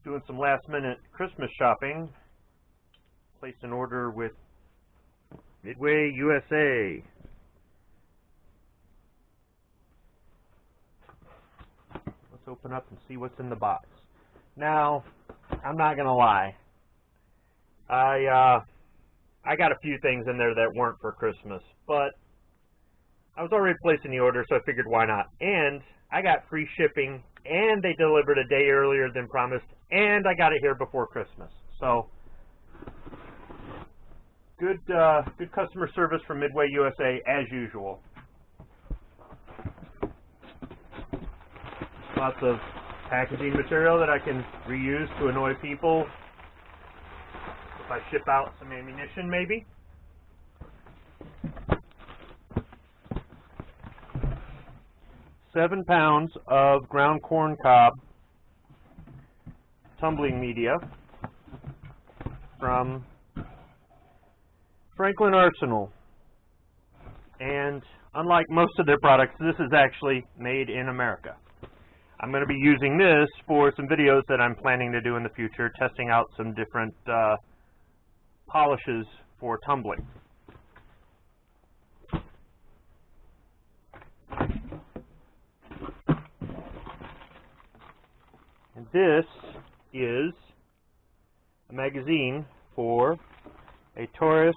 Doing some last minute Christmas shopping. Placed an order with Midway USA. Let's open up and see what's in the box. Now, I'm not gonna lie. I got a few things in there that weren't for Christmas, but I was already placing the order, so I figured why not. And I got free shipping, and they delivered a day earlier than promised, and I got it here before Christmas. So, good customer service from Midway USA as usual. Lots of packaging material that I can reuse to annoy people. If I ship out some ammunition, maybe. £7 pounds of ground corn cob tumbling media from Franklin Arsenal. And unlike most of their products, this is actually made in America. I'm going to be using this for some videos that I'm planning to do in the future, testing out some different polishes for tumbling. And this is a magazine for a Taurus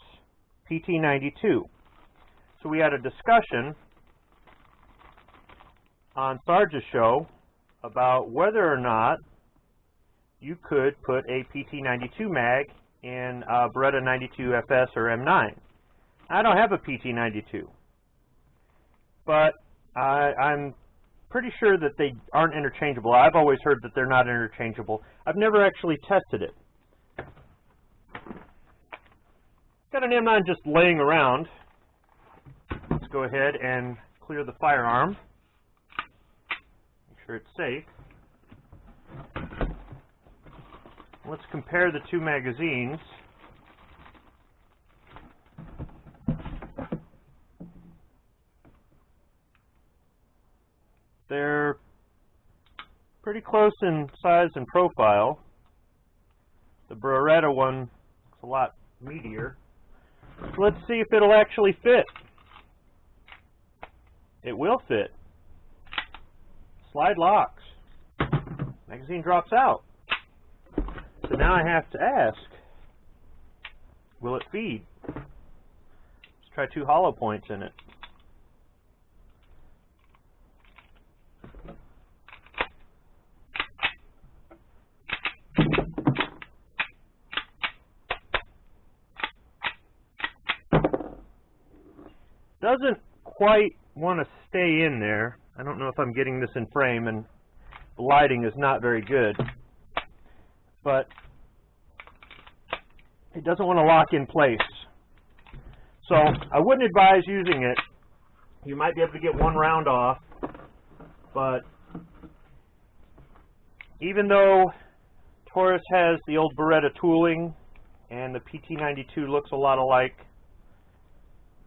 PT92. So we had a discussion on Sarge's show about whether or not you could put a PT92 mag in a Beretta 92 FS or M9. I don't have a PT92, but I'm pretty sure that they aren't interchangeable. I've always heard that they're not interchangeable. I've never actually tested it. Got an M9 just laying around. Let's go ahead and clear the firearm. Make sure it's safe. Let's compare the two magazines. They're pretty close in size and profile. The Beretta one is a lot meatier. So let's see if it'll actually fit. It will fit. Slide locks. Magazine drops out. So now I have to ask, will it feed? Let's try 2 hollow points in it. Doesn't quite want to stay in there. I don't know if I'm getting this in frame, and the lighting is not very good. But it doesn't want to lock in place. So I wouldn't advise using it. You might be able to get one round off, but even though Taurus has the old Beretta tooling and the PT92 looks a lot alike,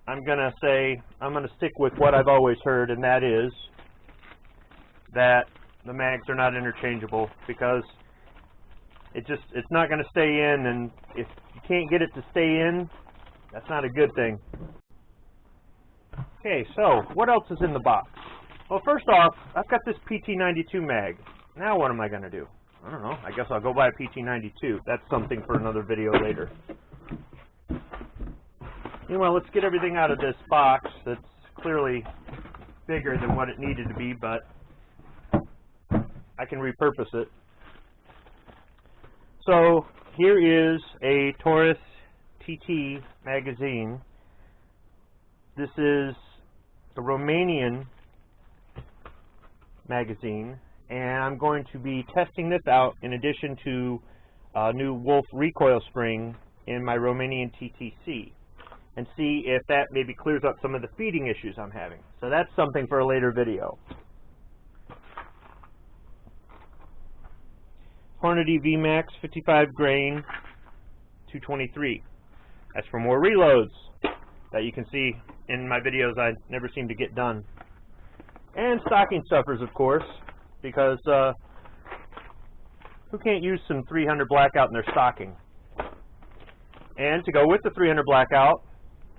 I'm going to stick with what I've always heard, and that is that the mags are not interchangeable, because it's not going to stay in, and if you can't get it to stay in, that's not a good thing. Okay, so what else is in the box? Well, first off, I've got this PT92 mag. Now what am I going to do? I don't know. I guess I'll go buy a PT92. That's something for another video later. Anyway, let's get everything out of this box that's clearly bigger than what it needed to be, but I can repurpose it. So here is a Taurus TT magazine. This is a Romanian magazine, and I'm going to be testing this out in addition to a new Wolf recoil spring in my Romanian TTC, and see if that maybe clears up some of the feeding issues I'm having. So that's something for a later video. Hornady VMAX 55 grain 223. That's for more reloads that you can see in my videos I never seem to get done. And stocking stuffers, of course, because Who can't use some 300 blackout in their stocking? And to go with the 300 blackout,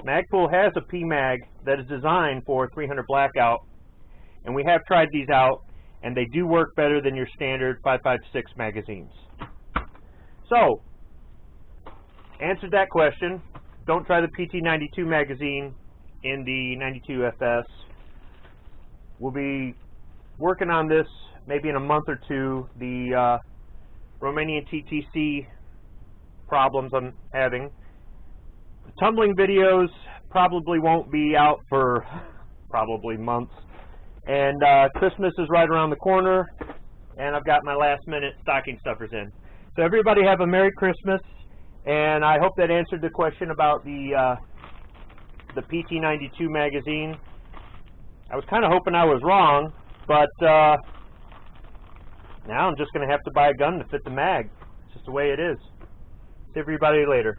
Magpul has a PMag that is designed for 300 blackout, and we have tried these out, and they do work better than your standard 5.56 magazines. So, answered that question. Don't try the PT92 magazine in the 92 FS. We'll be working on this maybe in a month or two. The Romanian TTC problems I'm having. The tumbling videos probably won't be out for probably months. And Christmas is right around the corner, and I've got my last minute stocking stuffers in. So everybody have a Merry Christmas, and I hope that answered the question about the PT92 magazine. I was kind of hoping I was wrong, but now I'm just going to have to buy a gun to fit the mag. It's just the way it is. See everybody later.